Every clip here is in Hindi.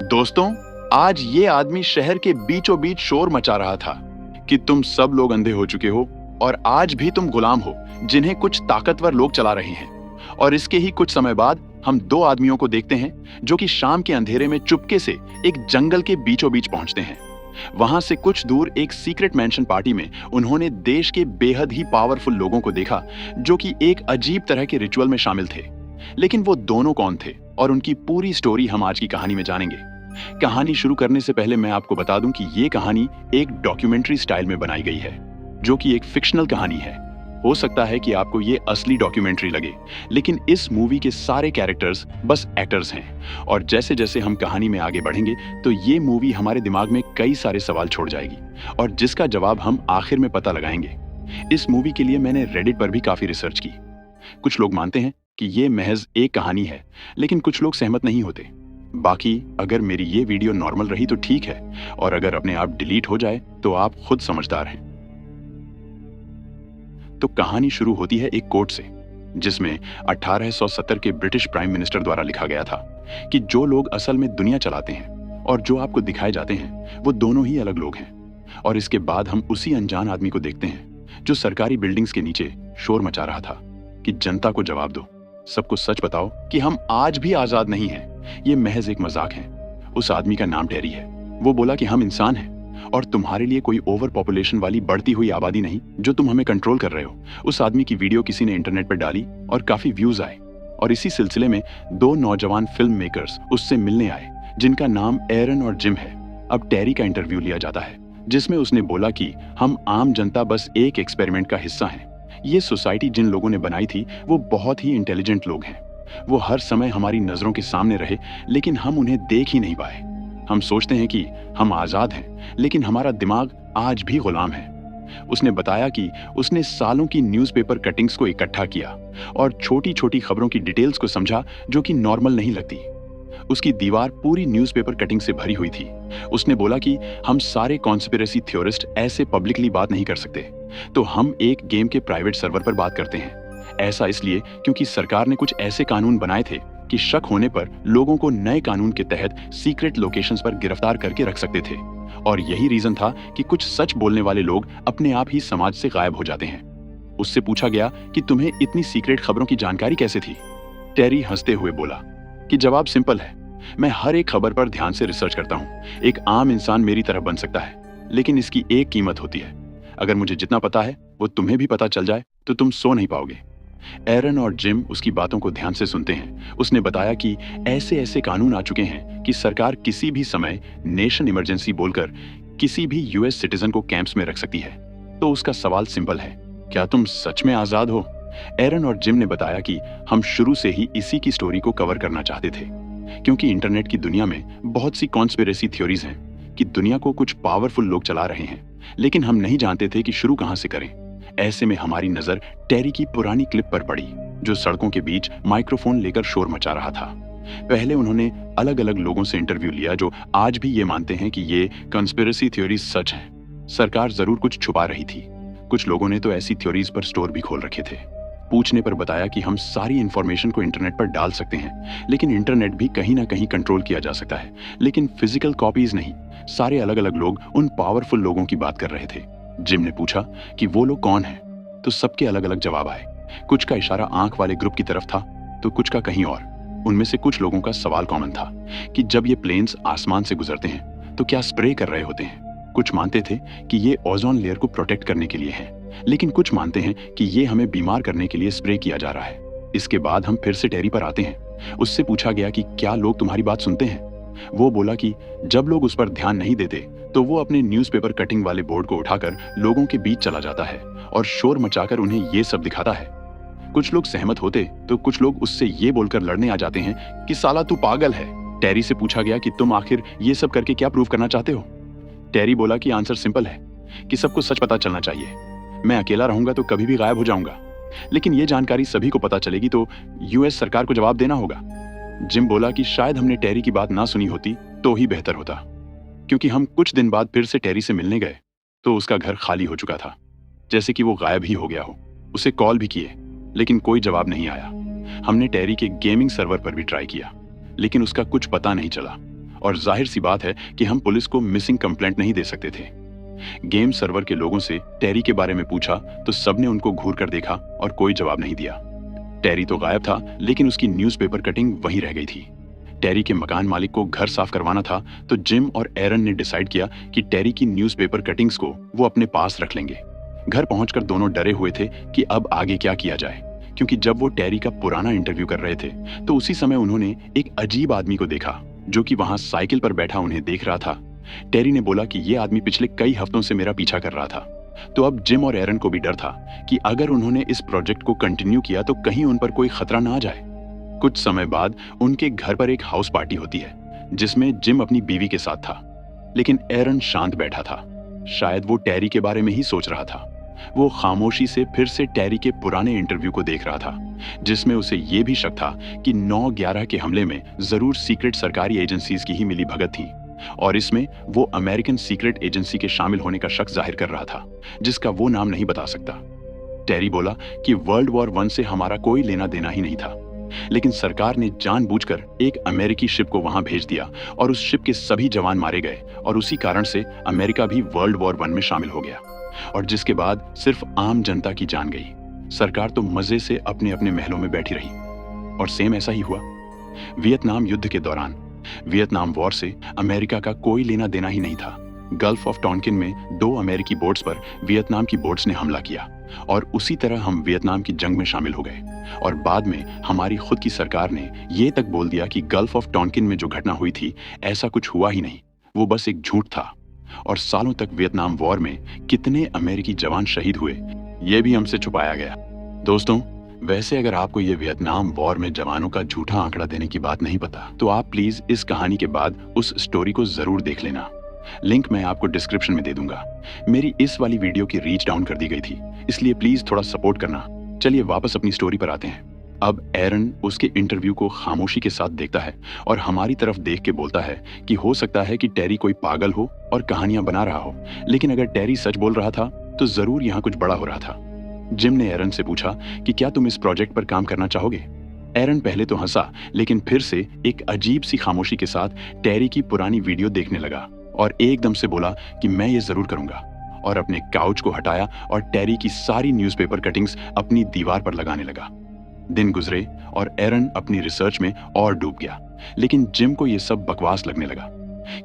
दोस्तों, आज ये आदमी शहर के बीचों बीच शोर मचा रहा था कि तुम सब लोग अंधे हो चुके हो और आज भी तुम गुलाम हो जिन्हें कुछ ताकतवर लोग चला रहे हैं। और इसके ही कुछ समय बाद हम दो आदमियों को देखते हैं जो कि शाम के अंधेरे में चुपके से एक जंगल के बीचों बीच पहुंचते हैं। वहां से कुछ दूर एक सीक्रेट मेंशन पार्टी में उन्होंने देश के बेहद ही पावरफुल लोगों को देखा जो कि एक अजीब तरह के रिचुअल में शामिल थे। लेकिन वो दोनों कौन थे और उनकी पूरी स्टोरी हम आज की कहानी में जानेंगे। कहानी शुरू करने से पहले मैं आपको बता दूं कि ये कहानी एक डॉक्यूमेंट्री स्टाइल में बनाई गई है, जो कि एक फिक्शनल कहानी है। हो सकता है कि आपको ये असली डॉक्यूमेंट्री लगे, लेकिन इस मूवी के सारे कैरेक्टर्स बस एक्टर्स हैं। और जैसे जैसे हम कहानी में आगे बढ़ेंगे तो ये मूवी हमारे दिमाग में कई सारे सवाल छोड़ जाएगी और जिसका जवाब हम आखिर में पता लगाएंगे। इस मूवी के लिए मैंने रेडिट पर भी काफी रिसर्च की। कुछ लोग मानते हैं कि ये महज एक कहानी है, लेकिन कुछ लोग सहमत नहीं होते। बाकी अगर मेरी ये वीडियो नॉर्मल रही तो ठीक है, और अगर अपने आप डिलीट हो जाए तो आप खुद समझदार हैं। तो कहानी शुरू होती है एक कोट से, जिसमें 1870 के ब्रिटिश प्राइम मिनिस्टर द्वारा लिखा गया था कि जो लोग असल में दुनिया चलाते हैं और जो आपको दिखाए जाते हैं वो दोनों ही अलग लोग हैं। और इसके बाद हम उसी अनजान आदमी को देखते हैं जो सरकारी बिल्डिंग्स के नीचे शोर मचा रहा था कि जनता को जवाब दो, सबको सच बताओ कि हम आज भी आजाद नहीं हैं, ये महज एक मजाक है। उस आदमी का नाम टेरी है। वो बोला कि हम इंसान हैं और तुम्हारे लिए कोई ओवर पॉपुलेशन वाली बढ़ती हुई आबादी नहीं जो तुम हमें कंट्रोल कर रहे हो। उस आदमी की वीडियो किसी ने इंटरनेट पर डाली और काफी व्यूज आए, और इसी सिलसिले में दो नौजवान फिल्म मेकर्स उससे मिलने आए जिनका नाम एरन और जिम है। अब टेरी का इंटरव्यू लिया जाता है, जिसमें उसने बोला कि हम आम जनता बस एक एक्सपेरिमेंट का हिस्सा हैं। ये सोसाइटी जिन लोगों ने बनाई थी वो बहुत ही इंटेलिजेंट लोग हैं। वो हर समय हमारी नजरों के सामने रहे, लेकिन हम उन्हें देख ही नहीं पाए। हम सोचते हैं कि हम आजाद हैं, लेकिन हमारा दिमाग आज भी गुलाम है। उसने बताया कि उसने सालों की न्यूज़पेपर कटिंग्स को इकट्ठा किया और छोटी छोटी खबरों की डिटेल्स को समझा जो कि नॉर्मल नहीं लगती। उसकी दीवार पूरी न्यूज़पेपर कटिंग से भरी हुई थी। उसने बोला कि हम सारे कॉन्स्पिरेसी थ्योरिस्ट ऐसे पब्लिकली बात नहीं कर सकते, तो हम एक गेम के प्राइवेट सर्वर पर बात करते हैं। ऐसा इसलिए क्योंकि सरकार ने कुछ ऐसे कानून बनाए थे कि शक होने पर लोगों को नए कानून के तहत सीक्रेट लोकेशंस पर गिरफ्तार करके रख सकते थे। और यही रीजन था कि कुछ सच बोलने वाले लोग अपने आप ही समाज से गायब हो जाते हैं। उससे पूछा गया कि तुम्हें इतनी सीक्रेट खबरों की जानकारी कैसे थी। टेरी हंसते हुए बोला कि जवाब सिंपल है, मैं हर एक खबर पर ध्यान से रिसर्च करता हूँ। एक आम इंसान मेरी तरह बन सकता है, लेकिन इसकी एक कीमत होती है। अगर मुझे जितना पता है वो तुम्हें भी पता चल जाए तो तुम सो नहीं पाओगे। एरन और जिम उसकी बातों को ध्यान से सुनते हैं। उसने बताया कि ऐसे ऐसे कानून आ चुके हैं कि सरकार किसी भी समय नेशन इमरजेंसी बोलकर किसी भी यूएस सिटीजन को कैंप्स में रख सकती है। तो उसका सवाल सिंपल है, क्या तुम सच में आजाद हो? एरन और जिम ने बताया कि हम शुरू से ही इसी की स्टोरी को कवर करना चाहते थे, क्योंकि इंटरनेट की दुनिया में बहुत सी कॉन्स्पिरेसी थ्योरीज हैं कि दुनिया को कुछ पावरफुल लोग चला रहे हैं, लेकिन हम नहीं जानते थे कि शुरू कहां से करें। ऐसे में हमारी नजर टेरी की पुरानी क्लिप पर पड़ी, जो सड़कों के बीच माइक्रोफोन लेकर शोर मचा रहा था। पहले उन्होंने अलग अलग लोगों से इंटरव्यू लिया जो आज भी ये मानते हैं कि ये कंस्पिरेसी थ्योरीज सच हैं। सरकार जरूर कुछ छुपा रही थी। कुछ लोगों ने तो ऐसी थ्योरीज पर स्टोर भी खोल रखे थे। पूछने पर बताया कि हम सारी इंफॉर्मेशन को इंटरनेट पर डाल सकते हैं, लेकिन इंटरनेट भी कहीं ना कहीं कंट्रोल किया जा सकता है, लेकिन फिजिकल कॉपीज नहीं। सारे अलग अलग लोग उन पावरफुल लोगों की बात कर रहे थे। जिम ने पूछा कि वो लोग कौन हैं, तो सबके अलग अलग जवाब आए। कुछ का इशारा आंख वाले ग्रुप की तरफ था, तो कुछ का कहीं और। उनमें से कुछ लोगों का सवाल कॉमन था कि जब ये प्लेन्स आसमान से गुजरते हैं तो क्या स्प्रे कर रहे होते हैं। कुछ मानते थे कि ये ओजोन लेयर को प्रोटेक्ट करने के लिए है, लेकिन कुछ मानते हैं कि ये हमें बीमार करने के लिए स्प्रे किया जा रहा है। इसके बाद हम फिर से टेरी पर आते हैं। उससे पूछा गया कि क्या लोग तुम्हारी बात सुनते हैं। वो बोला कि जब लोग उस पर ध्यान नहीं देते तो वो अपने न्यूज़पेपर कटिंग वाले बोर्ड को उठाकर लोगों के बीच चला जाता है और शोर मचाकर उन्हें ये सब दिखाता है। कुछ लोग सहमत होते तो कुछ लोग उससे ये बोलकर लड़ने आ जाते हैं कि साला तू पागल है। टेरी से पूछा गया कि तुम आखिर ये सब करके क्या प्रूव करना चाहते हो। टेरी बोला कि आंसर सिंपल है कि सबको सच पता चलना चाहिए। मैं अकेला रहूंगा तो कभी भी गायब हो जाऊंगा, लेकिन ये जानकारी सभी को पता चलेगी तो यूएस सरकार को जवाब देना होगा। जिम बोला कि शायद हमने टेरी की बात ना सुनी होती तो ही बेहतर होता, क्योंकि हम कुछ दिन बाद फिर से टेरी से मिलने गए तो उसका घर खाली हो चुका था, जैसे कि वो गायब ही हो गया हो। उसे कॉल भी किए, लेकिन कोई जवाब नहीं आया। हमने टेरी के गेमिंग सर्वर पर भी ट्राई किया, लेकिन उसका कुछ पता नहीं चला और जाहिर सी बात है कि हम पुलिस को मिसिंग कंप्लेंट नहीं दे सकते थे। गेम सर्वर के लोगों से टेरी के बारे में पूछा तो सबने उनको घूर कर देखा और कोई जवाब नहीं दिया। टेरी तो गायब था, लेकिन उसकी न्यूज़पेपर कटिंग वहीं रह गई थी। टेरी के मकान मालिक को घर साफ करवाना था, तो जिम और एरन ने डिसाइड किया कि टेरी की न्यूज़पेपर कटिंग्स को वो अपने पास रख लेंगे। घर पहुंचकर दोनों डरे हुए थे कि अब आगे क्या किया जाए, क्योंकि जब वो टेरी का पुराना इंटरव्यू कर रहे थे तो उसी समय उन्होंने एक अजीब आदमी को देखा जो कि वहां साइकिल पर बैठा उन्हें देख रहा था। टेरी ने बोला कि ये आदमी पिछले कई हफ्तों से मेरा पीछा कर रहा था। तो अब जिम और एरन को भी डर था कि अगर उन्होंने इस प्रोजेक्ट को कंटिन्यू किया तो कहीं उन पर कोई खतरा ना आ जाए। कुछ समय बाद उनके घर पर एक हाउस पार्टी होती है जिसमें जिम अपनी बीवी के साथ था, लेकिन एरन शांत बैठा था। शायद वो टेरी के बारे में ही सोच रहा था। वो खामोशी से फिर से टेरी के पुराने इंटरव्यू को देख रहा था, जिसमें उसे ये भी शक था कि 9/11 के हमले में जरूर सीक्रेट सरकारी एजेंसीज की ही मिली भगत थी, और इसमें वो अमेरिकन सीक्रेट एजेंसी के शामिल होने का शक जाहिर कर रहा था, जिसका वो नाम नहीं बता सकता। टेरी बोला कि वर्ल्ड वॉर 1 से हमारा कोई लेना देना ही नहीं था, लेकिन सरकार ने जानबूझकर एक अमेरिकी शिप को वहां भेज दिया और उस शिप के सभी जवान मारे गए, और उसी कारण से अमेरिका भी वर्ल्ड वॉर 1 में शामिल हो गया, और जिसके बाद सिर्फ आम जनता की जान गई। सरकार तो मजे से अपने अपने महलों में बैठी रही। और सेम ऐसा ही हुआ वियतनाम युद्ध के दौरान। वियतनाम वॉर से अमेरिका का कोई लेना देना ही नहीं था। गल्फ ऑफ टॉनकिन में 2 अमेरिकी बोट्स पर वियतनाम की बोट्स ने हमला किया, और उसी तरह हम वियतनाम की जंग में शामिल हो गए। और बाद में हमारी खुद की सरकार ने ये तक बोल दिया कि गल्फ ऑफ टॉनकिन में जो घटना हुई थी ऐसा कुछ हुआ ही नहीं, वो बस एक झूठ था। और सालों तक वियतनाम वॉर में कितने अमेरिकी जवान शहीद हुए ये भी हमसे छुपाया गया। दोस्तों, वैसे अगर आपको ये वियतनाम वॉर में जवानों का झूठा आंकड़ा देने की बात नहीं पता तो आप प्लीज इस कहानी के बाद उस स्टोरी को जरूर देख लेना। लिंक मैं आपको डिस्क्रिप्शन में दे दूंगा। मेरी इस वाली वीडियो की रीच डाउन कर दी गई थी, इसलिए प्लीज थोड़ा सपोर्ट करना। चलिए वापस अपनी स्टोरी पर आते हैं। अब एरन उसके इंटरव्यू को खामोशी के साथ देखता है और हमारी तरफ देख के बोलता है कि हो सकता है कि टेरी कोई पागल हो और कहानियां बना रहा हो, लेकिन अगर टेरी सच बोल रहा था तो जरूर यहाँ कुछ बड़ा हो रहा था। जिम ने एरन से पूछा कि क्या तुम इस प्रोजेक्ट पर काम करना चाहोगे। एरन पहले तो हंसा, लेकिन फिर से एक अजीब सी खामोशी के साथ टेरी की पुरानी वीडियो देखने लगा और एकदम से बोला कि मैं ये जरूर करूंगा, और अपने काउच को हटाया और टेरी की सारी न्यूज़पेपर कटिंग्स अपनी दीवार पर लगाने लगा। दिन गुजरे और एरन अपनी रिसर्च में और डूब गया, लेकिन जिम को यह सब बकवास लगने लगा,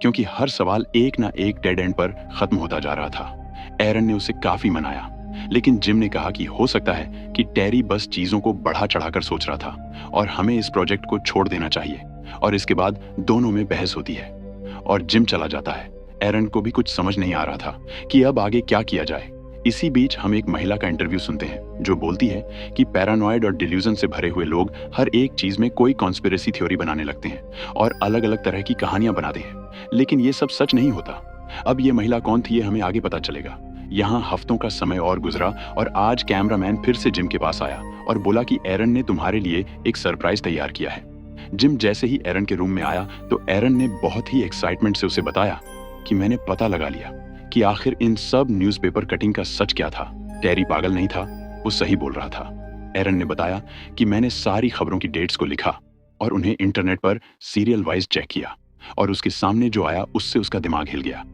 क्योंकि हर सवाल एक ना एक डेड एंड पर खत्म होता जा रहा था। एरन ने उसे काफी मनाया, लेकिन जिम ने कहा कि हो सकता है कि टेरी बस चीजों को बढ़ा चढ़ाकर सोच रहा था और हमें इस प्रोजेक्ट को छोड़ देना चाहिए। और इसके बाद दोनों में बहस होती है और जिम चला जाता है। एरन को भी कुछ समझ नहीं आ रहा था कि अब आगे क्या किया जाए। इसी बीच हम एक महिला का इंटरव्यू सुनते हैं जो बोलती है कि पैरानॉइड और डिल्यूजन से भरे हुए लोग हर एक चीज में कोई कॉन्स्पिरेसी थ्योरी बनाने लगते हैं और अलग अलग तरह की कहानियां बनाते हैं, लेकिन ये सब सच नहीं होता। अब ये महिला कौन थी ये हमें आगे पता चलेगा। यहाँ हफ्तों का समय और गुजरा और आज कैमरामैन फिर से जिम के पास आया और बोला कि एरन ने तुम्हारे लिए एक सरप्राइज तैयार किया है। जिम जैसे ही एरन के रूम में आया तो एरन ने बहुत ही एक्साइटमेंट से उसे बताया कि मैंने पता लगा लिया कि आखिर इन सब न्यूज़पेपर कटिंग का सच क्या था। टेरी पागल नहीं था, वो सही बोल रहा था। एरन ने बताया कि मैंने सारी खबरों की डेट्स को लिखा और उन्हें इंटरनेट पर सीरियल वाइज चेक किया, और उसके सामने जो आया उससे उसका दिमाग हिल गया।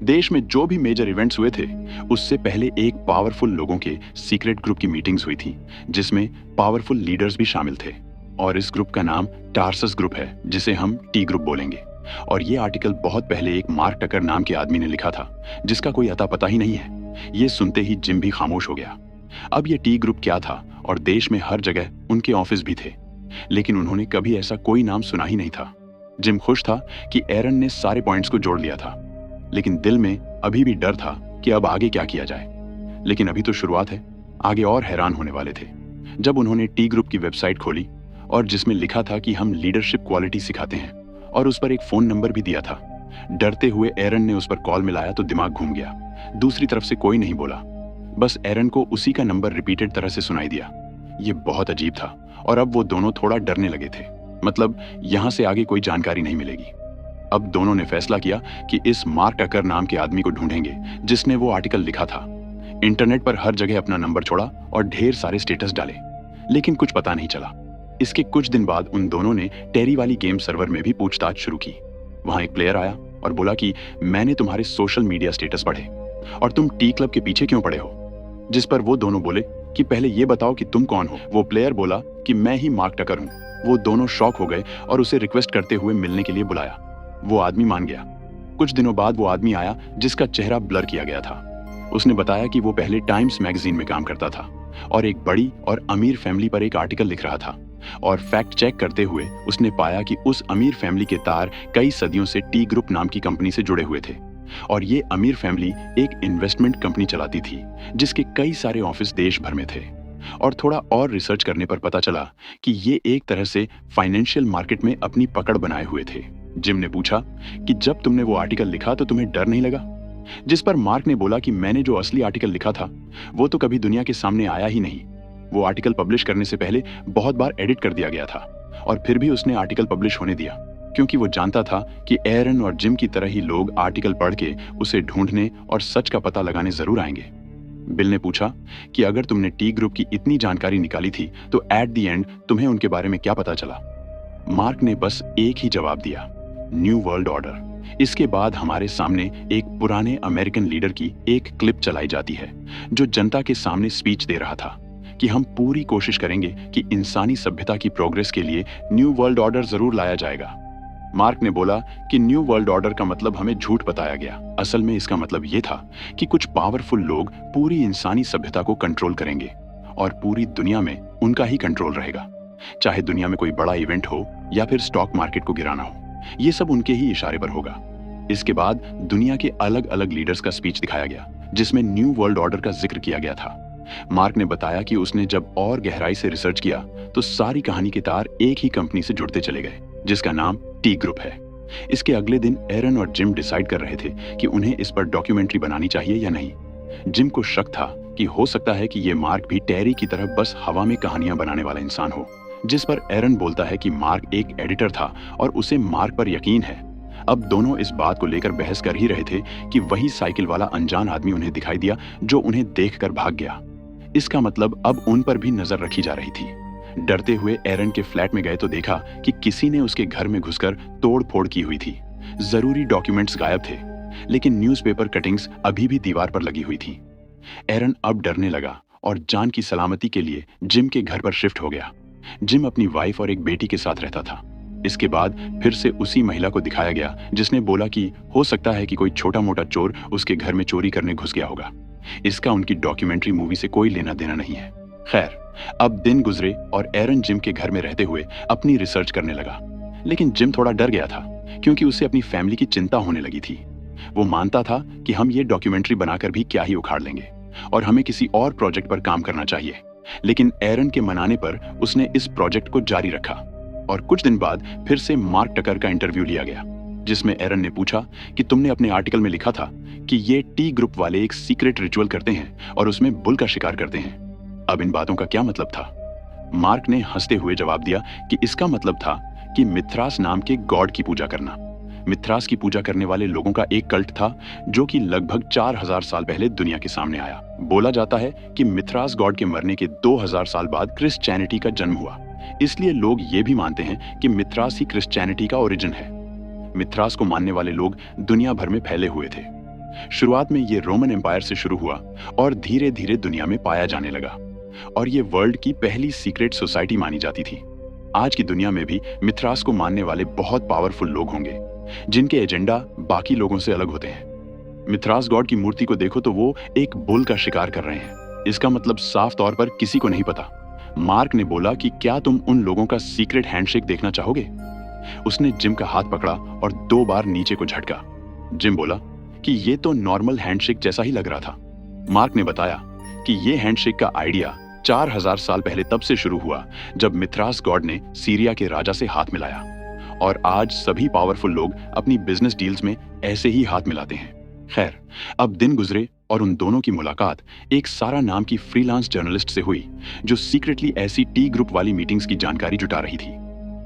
देश में जो भी मेजर इवेंट्स हुए थे उससे पहले एक पावरफुल लोगों के सीक्रेट ग्रुप की मीटिंग्स हुई थी जिसमें पावरफुल लीडर्स भी शामिल थे, और इस ग्रुप का नाम टार्सस ग्रुप है, जिसे हम टी ग्रुप बोलेंगे। और ये आर्टिकल बहुत पहले एक मार्क टकर नाम के आदमी ने लिखा था जिसका कोई अता पता ही नहीं है। ये सुनते ही जिम भी खामोश हो गया। अब ये टी ग्रुप क्या था, और देश में हर जगह उनके ऑफिस भी थे, लेकिन उन्होंने कभी ऐसा कोई नाम सुना ही नहीं था। जिम खुश था कि एरन ने सारे पॉइंट्स को जोड़ लिया था, लेकिन दिल में अभी भी डर था कि अब आगे क्या किया जाए। लेकिन अभी तो शुरुआत है, आगे और हैरान होने वाले थे। जब उन्होंने टी ग्रुप की वेबसाइट खोली और जिसमें लिखा था कि हम लीडरशिप क्वालिटी सिखाते हैं, और उस पर एक फोन नंबर भी दिया था। डरते हुए एरन ने उस पर कॉल मिलाया तो दिमाग घूम गया। दूसरी तरफ से कोई नहीं बोला, बस एरन को उसी का नंबर रिपीटेड तरह से सुनाई दिया। ये बहुत अजीब था और अब वो दोनों थोड़ा डरने लगे थे, मतलब यहां से आगे कोई जानकारी नहीं मिलेगी। अब दोनों ने फैसला किया कि इस मार्क टकर नाम के आदमी को ढूंढेंगे जिसने वो आर्टिकल लिखा था। इंटरनेट पर हर जगह अपना नंबर छोड़ा और ढेर सारे स्टेटस डाले, लेकिन कुछ पता नहीं चला। इसके कुछ दिन बाद उन दोनों ने टेरी वाली गेम सर्वर में भी पूछताछ शुरू की। वहां एक प्लेयर आया और बोला कि मैंने तुम्हारे सोशल मीडिया स्टेटस पढ़े और तुम टी क्लब के पीछे क्यों पड़े हो। जिस पर वो दोनों बोले कि पहले ये बताओ कि तुम कौन हो। वो प्लेयर बोला कि मैं ही मार्क टकर हूँ। वो दोनों शॉक हो गए और उसे रिक्वेस्ट करते हुए मिलने के लिए बुलाया। वो आदमी मान गया। कुछ दिनों बाद वो आदमी आया जिसका चेहरा ब्लर किया गया था। उसने बताया कि वो पहले टाइम्स मैगजीन में काम करता था और एक बड़ी और अमीर फैमिली पर एक आर्टिकल लिख रहा था, और फैक्ट चेक करते हुए उसने पाया कि उस अमीर फैमिली के तार कई सदियों से टी ग्रुप नाम की कंपनी से जुड़े हुए थे, और ये अमीर फैमिली एक इन्वेस्टमेंट कंपनी चलाती थी जिसके कई सारे ऑफिस देश भर में थे। और थोड़ा और रिसर्च करने पर पता चला कि ये एक तरह से फाइनेंशियल मार्केट में अपनी पकड़ बनाए हुए थे। जिम ने पूछा कि जब तुमने वो आर्टिकल लिखा तो तुम्हें डर नहीं लगा। जिस पर मार्क ने बोला कि मैंने जो असली आर्टिकल लिखा था वो तो कभी दुनिया के सामने आया ही नहीं। वो आर्टिकल पब्लिश करने से पहले बहुत बार एडिट कर दिया गया था, और फिर भी उसने आर्टिकल पब्लिश होने दिया क्योंकि वो जानता था कि एरन और जिम की तरह ही लोग आर्टिकल पढ़ के उसे ढूंढने और सच का पता लगाने जरूर आएंगे। बिल ने पूछा कि अगर तुमने टी ग्रुप की इतनी जानकारी निकाली थी तो एट द एंड तुम्हें उनके बारे में क्या पता चला। मार्क ने बस एक ही जवाब दिया, न्यू वर्ल्ड ऑर्डर। इसके बाद हमारे सामने एक पुराने अमेरिकन लीडर की एक क्लिप चलाई जाती है जो जनता के सामने स्पीच दे रहा था कि हम पूरी कोशिश करेंगे कि इंसानी सभ्यता की प्रोग्रेस के लिए न्यू वर्ल्ड ऑर्डर जरूर लाया जाएगा। मार्क ने बोला कि न्यू वर्ल्ड ऑर्डर का मतलब हमें झूठ बताया गया। असल में इसका मतलब ये था कि कुछ पावरफुल लोग पूरी इंसानी सभ्यता को कंट्रोल करेंगे और पूरी दुनिया में उनका ही कंट्रोल रहेगा, चाहे दुनिया में कोई बड़ा इवेंट हो या फिर स्टॉक मार्केट को गिराना हो, ये सब उनके ही इशारे पर होगा। इसके बाद दुनिया के अलग अलग लीडर्स का स्पीच दिखाया गया जिसमें न्यू वर्ल्ड ऑर्डर का जिक्र किया गया था। मार्क ने बताया कि उसने जब और गहराई से रिसर्च किया तो सारी कहानी के तार एक ही कंपनी से जुड़ते चले गए जिसका नाम टी ग्रुप है। इसके अगले दिन एरन और जिम डिसाइड कर रहे थे कि उन्हें इस पर डॉक्यूमेंट्री बनानी चाहिए या नहीं। जिम को शक था कि हो सकता है कि ये मार्क भी टेरी की तरह बस हवा में कहानियां बनाने वाला इंसान हो। जिस पर एरन बोलता है कि मार्क एक एडिटर था और उसे मार्क पर यकीन है। अब दोनों इस बात को लेकर बहस कर ही रहे थे कि वही साइकिल वाला अनजान आदमी उन्हें दिखाई दिया जो उन्हें देखकर भाग गया। इसका मतलब अब उन पर भी नजर रखी जा रही थी। डरते हुए एरन के फ्लैट में गए तो देखा कि किसी ने उसके घर में घुसकर तोड़ फोड़ की हुई थी। जरूरी डॉक्यूमेंट्स गायब थे, लेकिन न्यूज़पेपर कटिंग्स अभी भी दीवार पर लगी हुई थी। एरन अब डरने लगा और जान की सलामती के लिए जिम के घर पर शिफ्ट हो गया। जिम अपनी वाइफ और एक बेटी के साथ रहता था। इसके बाद फिर से उसी महिला को दिखाया गया जिसने बोला कि हो सकता है कि कोई छोटा मोटा चोर उसके घर में चोरी करने घुस गया होगा। इसका उनकी डॉक्यूमेंट्री मूवी से कोई लेना देना नहीं है। खैर, अब दिन गुजरे और एरन जिम के घर में रहते हुए अपनी रिसर्च करने लगा, लेकिन जिम थोड़ा डर गया था क्योंकि उसे अपनी फैमिली की चिंता होने लगी थी। वो मानता था कि हम ये डॉक्यूमेंट्री बनाकर भी क्या ही उखाड़ लेंगे और हमें किसी और प्रोजेक्ट पर काम करना चाहिए, लेकिन एरन के मनाने पर उसने इस प्रोजेक्ट को जारी रखा। और कुछ दिन बाद फिर से मार्क टकर का इंटरव्यू लिया गया जिसमें एरन ने पूछा कि तुमने अपने आर्टिकल में लिखा था कि ये टी ग्रुप वाले एक सीक्रेट रिचुअल करते हैं और उसमें बुल का शिकार करते हैं। अब इन बातों का क्या मतलब था? मार्क ने हंसते हुए जवाब दिया कि इसका मतलब था कि मिथ्रास नाम के गॉड की पूजा करना। मिथ्रास की पूजा करने वाले लोगों का एक कल्ट था जो कि लगभग 4000 साल पहले दुनिया के सामने आया। बोला जाता है कि मिथ्रास गॉड के मरने के 2000 साल बाद क्रिश्चियनिटी का जन्म हुआ, इसलिए लोग ये भी मानते हैं कि मिथ्रास ही क्रिश्चियनिटी का ओरिजिन है। मिथ्रास को मानने वाले लोग दुनिया भर में फैले हुए थे। शुरुआत में ये रोमन एम्पायर से शुरू हुआ और धीरे धीरे दुनिया में पाया जाने लगा, और ये वर्ल्ड की पहली सीक्रेट सोसाइटी मानी जाती थी। आज की दुनिया में भी मिथ्रास को मानने वाले बहुत पावरफुल लोग होंगे जिनके एजेंडा बाकी लोगों से अलग होते हैं। मिथ्रास गॉड की मूर्ति को देखो तो वो एक बुल का शिकार कर रहे हैं। इसका मतलब साफ तौर पर किसी को नहीं पता। मार्क ने बोला कि क्या तुम उन लोगों का सीक्रेट हैंडशेक देखना चाहोगे? उसने जिम का हाथ पकड़ा और 2 बार नीचे को झटका। जिम बोला कि ये तो नॉर्मल हैंडशेक जैसा ही लग रहा था। मार्क ने बताया कि ये हैंडशेक का आइडिया 4000 साल पहले तब से शुरू हुआ जब मिथ्रास गॉड ने सीरिया के राजा से हाथ मिलाया, और आज सभी पावरफुल लोग अपनी बिजनेस डील्स में ऐसे ही हाथ मिलाते हैं। खैर, अब दिन गुजरे और उन दोनों की मुलाकात एक सारा नाम की फ्रीलांस जर्नलिस्ट से हुई जो सीक्रेटली ऐसी टी ग्रुप वाली मीटिंग्स की जानकारी जुटा रही थी।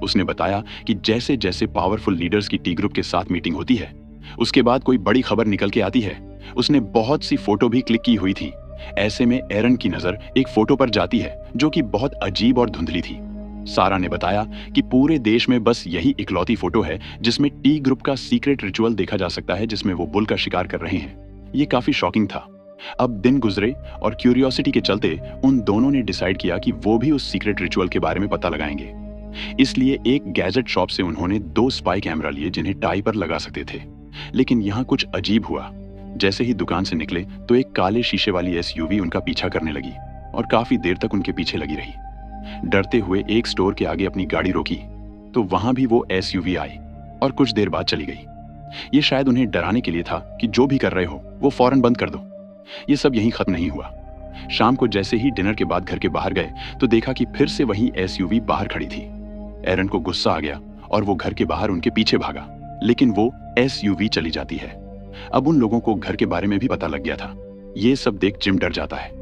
उसने बताया कि जैसे जैसे पावरफुल लीडर्स की टी ग्रुप के साथ मीटिंग होती है उसके बाद कोई बड़ी खबर निकल के आती है। उसने बहुत सी फोटो भी क्लिक की हुई थी। ऐसे में एरन की नजर एक फोटो पर जाती है जो कि बहुत अजीब और धुंधली थी। सारा ने बताया कि पूरे देश में बस यही इकलौती फोटो है जिसमें टी ग्रुप का सीक्रेट रिचुअल देखा जा सकता है, जिसमें वो बुल का शिकार कर रहे हैं। ये काफी शॉकिंग था। अब दिन गुजरे और क्यूरियोसिटी के चलते उन दोनों ने डिसाइड किया कि वो भी उस सीक्रेट रिचुअल के बारे में पता लगाएंगे। इसलिए एक गैजेट शॉप से उन्होंने 2 स्पाई कैमरा लिए जिन्हें टाई पर लगा सकते थे। लेकिन यहाँ कुछ अजीब हुआ। जैसे ही दुकान से निकले तो एक काले शीशे वाली एसयूवी उनका पीछा करने लगी और काफी देर तक उनके पीछे लगी रही। डरते हुए एक स्टोर के आगे अपनी गाड़ी रोकी तो वहां भी वो एसयूवी आई और कुछ देर बाद चली गई। ये शायद उन्हें डराने के लिए था कि जो भी कर रहे हो वो फौरन बंद कर दो। ये सब यहीं खत्म नहीं हुआ। शाम को जैसे ही डिनर के बाद घर के बाहर गए तो देखा कि फिर से वही एसयूवी बाहर खड़ी थी। एरन को गुस्सा आ गया और वो घर के बाहर उनके पीछे भागा, लेकिन वो एसयूवी चली जाती है। अब उन लोगों को घर के बारे में भी पता लग गया था। ये सब देख जिम डर जाता है।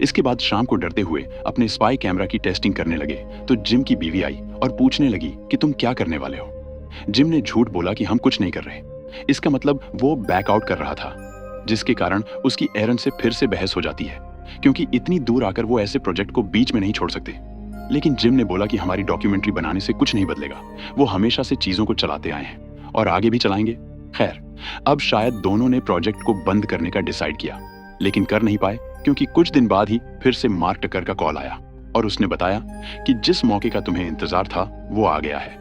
इसके बाद शाम को डरते हुए अपने स्पाई कैमरा की टेस्टिंग करने लगे तो जिम की बीवी आई और पूछने लगी कि तुम क्या करने वाले हो। जिम ने झूठ बोला कि हम कुछ नहीं कर रहे। इसका मतलब वो बैकआउट कर रहा था, जिसके कारण उसकी एरन से फिर से बहस हो जाती है, क्योंकि इतनी दूर आकर वो ऐसे प्रोजेक्ट को बीच में नहीं छोड़ सकते। लेकिन जिम ने बोला कि हमारी डॉक्यूमेंट्री बनाने से कुछ नहीं बदलेगा। वो हमेशा से चीजों को चलाते आए हैं और आगे भी चलाएंगे। खैर, अब शायद दोनों ने प्रोजेक्ट को बंद करने का डिसाइड किया, लेकिन कर नहीं पाए क्योंकि कुछ दिन बाद ही फिर से मार्क टकर का कॉल आया और उसने बताया कि जिस मौके का तुम्हें इंतजार था वो आ गया है।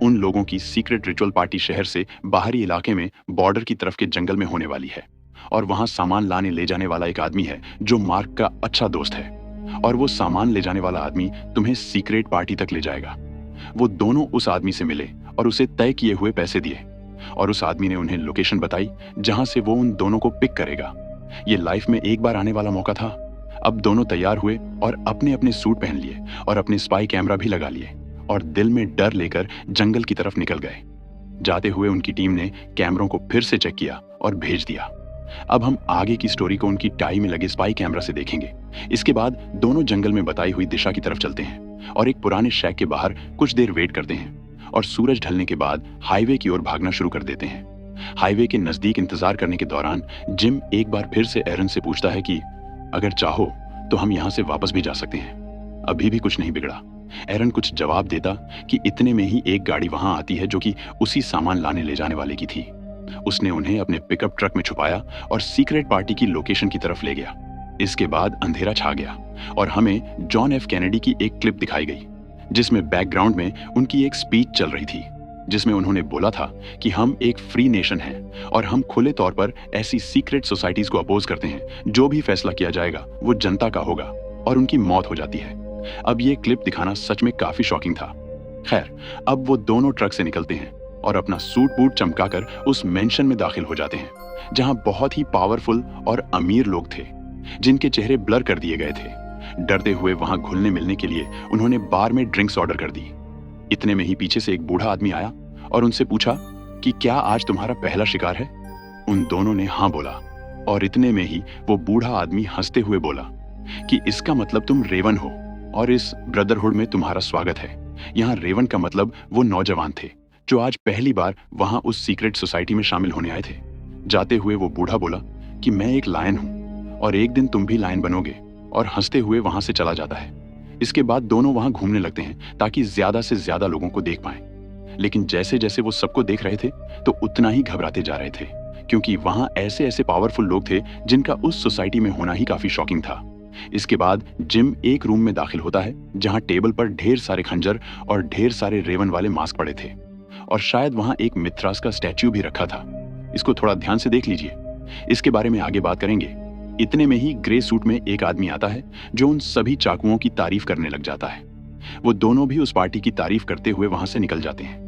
उन लोगों की सीक्रेट रिचुअल पार्टी शहर से बाहरी इलाके में बॉर्डर की तरफ के जंगल में होने वाली है और वहां सामान लाने ले जाने वाला एक आदमी है जो मार्क का अच्छा दोस्त है, और वो सामान ले जाने वाला आदमी तुम्हें सीक्रेट पार्टी तक ले जाएगा। वो दोनों उस आदमी से मिले और उसे तय किए हुए पैसे दिए और उस आदमी ने उन्हें लोकेशन बताई जहां से वो उन दोनों को पिक करेगा। ये लाइफ में एक बार आने वाला मौका था। अब दोनों तैयार हुए और अपने अपने सूट पहन लिए और अपने स्पाई कैमरा भी लगा लिए और दिल में डर लेकर जंगल की तरफ निकल गए। जाते हुए उनकी टीम ने कैमरों को फिर से चेक किया और भेज दिया। अब हम आगे की स्टोरी को उनकी टाई में लगे स्पाई कैमरा से देखेंगे। इसके बाद दोनों जंगल में बताई हुई दिशा की तरफ चलते हैं और एक पुराने शैक के बाहर कुछ देर वेट करते हैं और सूरज ढलने के बाद हाईवे की ओर भागना शुरू कर देते हैं। हाईवे के नजदीक इंतजार करने के दौरान जिम एक बार फिर से एरन से पूछता है कि अगर चाहो तो हम यहाँ से वापस भी जा सकते हैं, अभी भी कुछ नहीं बिगड़ा। एरन कुछ जवाब देता कि इतने में ही एक गाड़ी वहां आती है जो कि उसी सामान लाने ले जाने वाले की थी। उसने उन्हें अपने पिकअप ट्रक में छुपाया और सीक्रेट पार्टी की लोकेशन की तरफ ले गया। इसके बाद अंधेरा छा गया और हमें जॉन एफ कैनेडी की एक क्लिप दिखाई गई जिसमें बैकग्राउंड में उनकी एक स्पीच चल रही थी, जिसमें उन्होंने बोला था कि हम एक फ्री नेशन हैं और हम खुले तौर पर ऐसी सीक्रेट सोसाइटीज को अपोज करते हैं। जो भी फैसला किया जाएगा वो जनता का होगा और उनकी मौत हो जाती है। अब ये क्लिप दिखाना सच में काफी शॉकिंग था। खैर, अब वो दोनों ट्रक से निकलते हैं और अपना सूट बूट चमकाकर उस मेंशन में दाखिल हो जाते हैं जहां बहुत ही पावरफुल और अमीर लोग थे जिनके चेहरे ब्लर कर दिए गए थे। डरते हुए वहां घुलने मिलने के लिए उन्होंने बार में ड्रिंक्स ऑर्डर कर दी। इतने में ही पीछे से एक बूढ़ा आदमी आया और उनसे पूछा कि क्या आज तुम्हारा पहला शिकार है। उन दोनों ने हाँ बोला और इतने में ही वो बूढ़ा आदमी हंसते हुए बोला कि इसका मतलब तुम रेवन हो और इस ब्रदरहुड में तुम्हारा स्वागत है। यहाँ रेवन का मतलब वो नौजवान थे जो आज पहली बार वहां उस सीक्रेट सोसाइटी में शामिल होने आए थे। जाते हुए वो बूढ़ा बोला कि मैं एक लायन हूं और एक दिन तुम भी लायन बनोगे, और हंसते हुए वहां से चला जाता है। इसके बाद दोनों वहां घूमने लगते हैं ताकि ज्यादा से ज्यादा लोगों को देख पाएं। लेकिन जैसे जैसे वो सबको देख रहे थे तो उतना ही घबराते जा रहे थे, क्योंकि वहां ऐसे ऐसे पावरफुल लोग थे जिनका उस सोसाइटी में होना ही काफी शॉकिंग था। इसके बाद जिम एक रूम में दाखिल होता है जहां टेबल पर ढेर सारे खंजर और ढेर सारे रेवन वाले मास्क पड़े थे और शायद वहां एक मिथरास का स्टैच्यू भी रखा था। इसको थोड़ा ध्यान से देख लीजिए, इसके बारे में आगे बात करेंगे। इतने में ही ग्रे सूट में एक आदमी आता है जो उन सभी चाकुओं की तारीफ करने लग जाता है। वो दोनों भी उस पार्टी की तारीफ करते हुए वहां से निकल जाते हैं।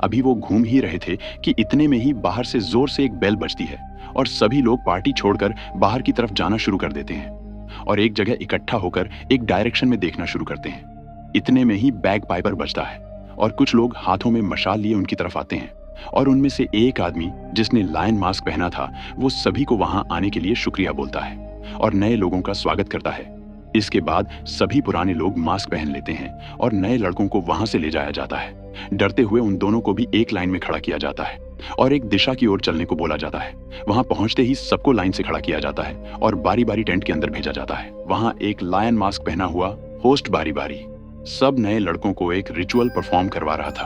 अभी वो घूम ही रहे थे कि इतने में ही बाहर से जोर से एक बेल बजती है और सभी लोग पार्टी छोड़कर बाहर की तरफ जाना शुरू कर देते हैं और एक जगह इकट्ठा होकर एक डायरेक्शन में देखना शुरू करते हैं। इतने में ही बैग पाइपर बजता है और कुछ लोग हाथों में मशाल लिए उनकी तरफ आते हैं और उनमें से एक आदमी जिसने लायन मास्क पहना था वो सभी को वहां आने के लिए शुक्रिया बोलता है और नए लोगों का स्वागत करता है। इसके बाद सभी पुराने लोग मास्क पहन लेते हैं और नए लड़कों को वहां से ले जाया जाता है। डरते हुए उन दोनों को भी एक लाइन में खड़ा किया जाता है और एक दिशा की ओर चलने को बोला जाता है। वहां पहुंचते ही सबको लाइन से खड़ा किया जाता है और बारी बारी टेंट के अंदर भेजा जाता है। वहां एक लायन मास्क पहना हुआ होस्ट बारी बारी सब नए लड़कों को एक रिचुअल परफॉर्म करवा रहा था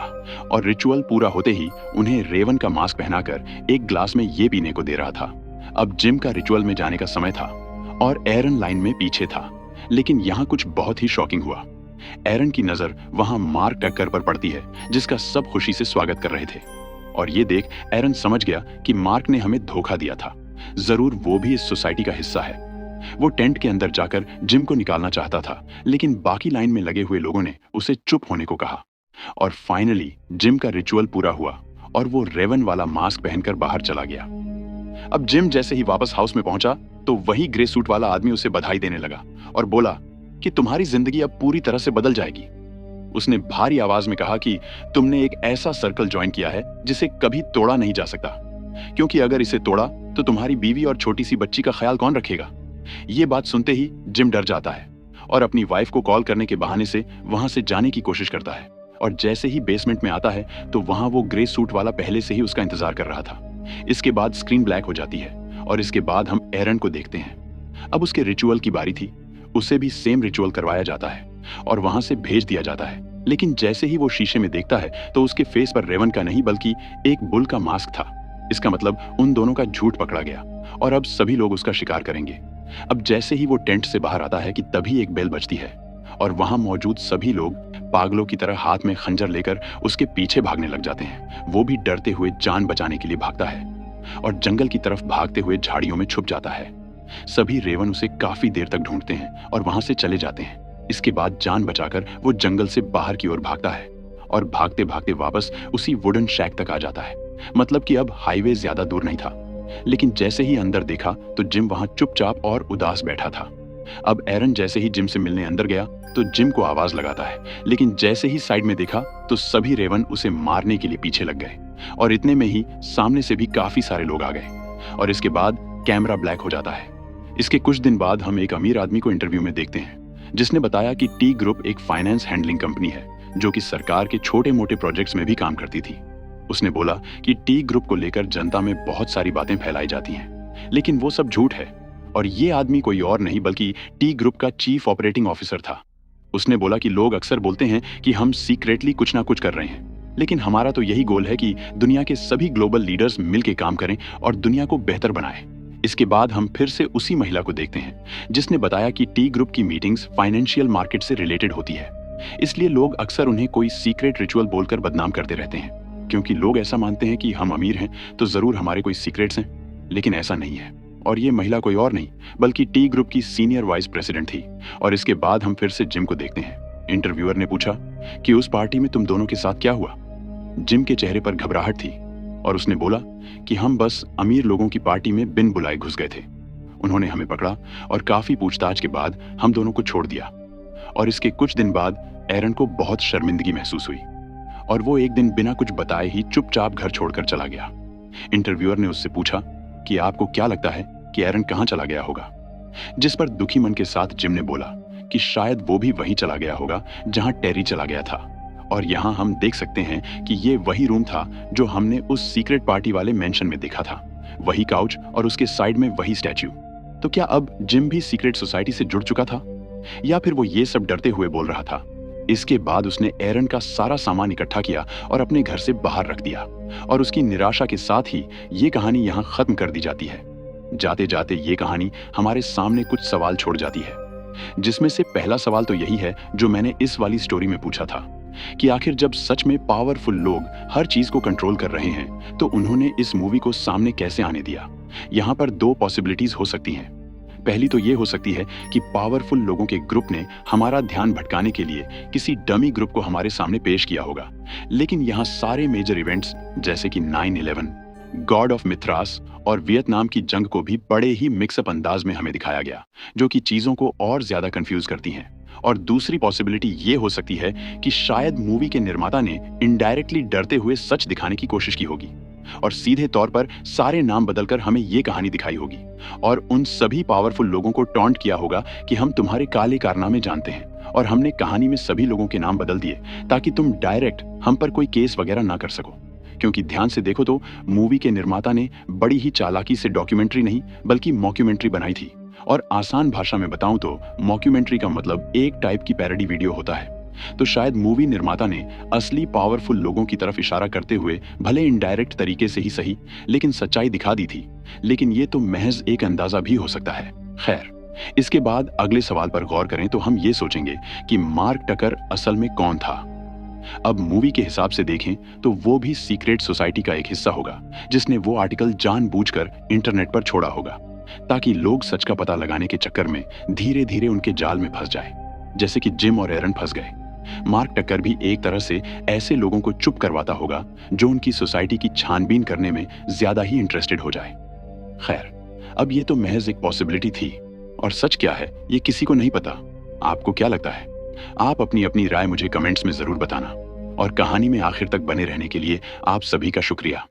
और रिचुअल पूरा होते ही उन्हें रेवन का मास्क पहनाकर एक ग्लास में ये पीने को दे रहा था। अब जिम का रिचुअल में जाने का समय था और एरन लाइन में पीछे था, लेकिन यहाँ कुछ बहुत ही शॉकिंग हुआ। एरन की नजर वहां मार्क टक्कर पर पड़ती है, जिसका सब खुशी से स्वागत कर रहे थे। और ये देख एरन समझ गया कि मार्क ने हमें धोखा दिया था। जरूर वो भी इस सोसाइटी का हिस्सा है। वो टेंट के अंदर जाकर जिम को निकालना चाहता था, लेकिन बाकी लाइन में लगे हुए लोगों ने उसे चुप होने को कहा। और फाइनली जिम का रिचुअल पूरा हुआ और वो रेवन वाला मास्क पहनकर बाहर चला गया। अब जिम जैसे ही वापस हाउस में पहुंचा तो वही ग्रे सूट वाला आदमी उसे बधाई देने लगा और बोला कि तुम्हारी जिंदगी अब पूरी तरह से बदल जाएगी। उसने भारी आवाज में कहा कि तुमने एक ऐसा सर्कल ज्वाइन किया है जिसे कभी तोड़ा नहीं जा सकता, क्योंकि अगर इसे तोड़ा तो तुम्हारी बीवी और छोटी सी बच्ची का ख्याल कौन रखेगा। ये बात सुनते ही जिम डर जाता है और अपनी वाइफ को कॉल करने के बहाने से वहां से जाने की कोशिश करता है। और जैसे ही बेसमेंट में आता है तो वहां वो ग्रे सूट वाला पहले से ही उसका इंतजार कर रहा था। इसके बाद स्क्रीन ब्लैक हो जाती है और इसके बाद हम एरन को देखते हैं। अब उसके रिचुअल की बारी थी। उसे भी सेम रिचुअल करवाया जाता है और वहां से भेज दिया जाता है, लेकिन जैसे ही वो शीशे में देखता है तो उसके फेस पर रेवन का नहीं बल्कि एक बुल का मास्क था। इसका मतलब उन दोनों का झूठ पकड़ा गया और अब सभी लोग उसका शिकार करेंगे। अब जैसे ही वो टेंट से बाहर आता है कि तभी एक बेल बजती है और वहां मौजूद सभी लोग पागलों की तरह हाथ में खंजर लेकर उसके पीछे भागने लग जाते हैं। वो भी डरते हुए जान बचाने के लिए भागता है और जंगल की तरफ भागते हुए झाड़ियों में छुप जाता है। सभी रेवन उसे काफी देर तक ढूंढते हैं और वहां से चले जाते हैं। इसके बाद जान बचाकर वो जंगल से बाहर की ओर भागता है और भागते भागते वापस उसी वुडन शैक तक आ जाता है। मतलब कि अब हाईवे ज्यादा दूर नहीं था। लेकिन जैसे ही अंदर देखा तो जिम वहां चुपचाप और उदास बैठा था। अब एरन जैसे ही जिम से मिलने अंदर गया तो जिम को आवाज लगाता है, लेकिन जैसे ही साइड में देखा तो सभी रेवन उसे मारने के लिए पीछे लग गए और इतने में ही सामने से भी काफी सारे लोग आ गए और इसके बाद कैमरा ब्लैक हो जाता है। इसके कुछ दिन बाद हम एक अमीर आदमी को इंटरव्यू में देखते हैं जिसने बताया कि टी ग्रुप एक फाइनेंस हैंडलिंग कंपनी है जो कि सरकार के छोटे मोटे प्रोजेक्ट्स में भी काम करती थी। उसने बोला कि टी ग्रुप को लेकर जनता में बहुत सारी बातें फैलाई जाती हैं, लेकिन वो सब झूठ है और ये आदमी कोई और नहीं बल्कि टी ग्रुप का चीफ ऑपरेटिंग ऑफिसर था। उसने बोला कि लोग अक्सर बोलते हैं कि हम सीक्रेटली कुछ ना कुछ कर रहे हैं, लेकिन हमारा तो यही गोल है कि दुनिया के सभी ग्लोबल लीडर्स मिलकर काम करें और दुनिया को बेहतर बनाएं। इसके बाद हम फिर से उसी महिला को देखते हैं जिसने बताया कि टी ग्रुप की मीटिंग्स फाइनेंशियल मार्केट से रिलेटेड होती है, इसलिए लोग अक्सर उन्हें कोई सीक्रेट रिचुअल बोलकर बदनाम करते रहते हैं, क्योंकि लोग ऐसा मानते हैं कि हम अमीर हैं तो जरूर हमारे कोई सीक्रेट्स हैं, लेकिन ऐसा नहीं है। और ये महिला कोई और नहीं बल्कि टी ग्रुप की सीनियर वाइस प्रेसिडेंट थी। और इसके बाद हम फिर से जिम को देखते हैं। इंटरव्यूअर ने पूछा कि उस पार्टी में तुम दोनों के साथ क्या हुआ। जिम के चेहरे पर घबराहट थी और उसने बोला कि हम बस अमीर लोगों की पार्टी में बिन बुलाए घुस गए थे। उन्होंने हमें पकड़ा और काफी पूछताछ के बाद हम दोनों को छोड़ दिया। और इसके कुछ दिन बाद एरन को बहुत शर्मिंदगी महसूस हुई और वो एक दिन बिना कुछ बताए ही चुपचाप घर छोड़कर चला गया। इंटरव्यूअर ने उससे पूछा कि आपको क्या लगता है कि एरन कहाँ चला गया होगा, जिस पर दुखी मन के साथ जिम ने बोला कि शायद वो भी वहीं चला गया होगा जहां टेरी चला गया था। और यहाँ हम देख सकते हैं कि ये वही रूम था जो हमने उस सीक्रेट पार्टी वाले मेंशन में देखा था, वही काउच और उसके साइड में वही स्टैच्यू। तो क्या अब जिम भी सीक्रेट सोसाइटी से जुड़ चुका था या फिर वो ये सब डरते हुए बोल रहा था। इसके बाद उसने एरन का सारा सामान इकट्ठा किया और अपने घर से बाहर रख दिया और उसकी निराशा के साथ ही ये कहानी यहाँ खत्म कर दी जाती है। जाते जाते ये कहानी हमारे सामने कुछ सवाल छोड़ जाती है, जिसमें से पहला सवाल तो यही है जो मैंने इस वाली स्टोरी में पूछा था कि आखिर जब सच में पावरफुल लोग हर चीज को कंट्रोल कर रहे हैं तो उन्होंने इस मूवी को सामने कैसे आने दिया। यहाँ पर दो पॉसिबिलिटीज हो सकती हैं। पहली तो ये हो सकती है कि पावरफुल लोगों के ग्रुप ने हमारा ध्यान भटकाने के लिए किसी डमी ग्रुप को हमारे सामने पेश किया होगा, लेकिन यहाँ सारे मेजर इवेंट्स जैसे कि 9/11, गॉड ऑफ मिथ्रास और वियतनाम की जंग को भी बड़े ही मिक्सअप अंदाज में हमें दिखाया गया, जो कि चीजों को और ज्यादा कंफ्यूज करती हैं। और दूसरी पॉसिबिलिटी ये हो सकती है कि शायद मूवी के निर्माता ने इनडायरेक्टली डरते हुए सच दिखाने की कोशिश की होगी और सीधे तौर पर सारे नाम बदलकर हमें ये कहानी दिखाई होगी और उन सभी पावरफुल लोगों को टॉन्ट किया होगा कि हम तुम्हारे काले कारनामे जानते हैं और हमने कहानी में सभी लोगों के नाम बदल दिए ताकि तुम डायरेक्ट हम पर कोई केस वगैरह ना कर सको। क्योंकि ध्यान से देखो तो मूवी के निर्माता ने बड़ी ही चालाकी से डॉक्यूमेंट्री नहीं बल्कि मॉक्यूमेंट्री बनाई थी। और आसान भाषा में बताऊं तो मॉक्यूमेंट्री का मतलब एक टाइप की पैरोडी वीडियो होता है तो शायद मूवी निर्माता ने असली पावरफुल लोगों की तरफ इशारा करते हुए भले इनडायरेक्ट तरीके से ही सही, लेकिन सच्चाई दिखा दी थी। लेकिन ये तो महज एक अंदाजा भी हो सकता है। खैर, इसके बाद अगले सवाल पर गौर करें तो हम ये सोचेंगे कि मार्क टकर असल में कौन था। अब मूवी के हिसाब से देखें तो वो भी सीक्रेट सोसाइटी का एक हिस्सा होगा, जिसने वो आर्टिकल जानबूझकर इंटरनेट पर छोड़ा होगा ताकि लोग सच का पता लगाने के चक्कर में धीरे धीरे उनके जाल में फंस जाए, जैसे कि जिम और एरन फंस गए। मार्क टकर भी एक तरह से ऐसे लोगों को चुप करवाता होगा जो उनकी सोसाइटी की छानबीन करने में ज्यादा ही इंटरेस्टेड हो जाए। खैर, अब ये तो महज एक पॉसिबिलिटी थी, और सच क्या है ये किसी को नहीं पता। आपको क्या लगता है? आप अपनी अपनी राय मुझे कमेंट्स में जरूर बताना, और कहानी में आखिर तक बने रहने के लिए आप सभी का शुक्रिया।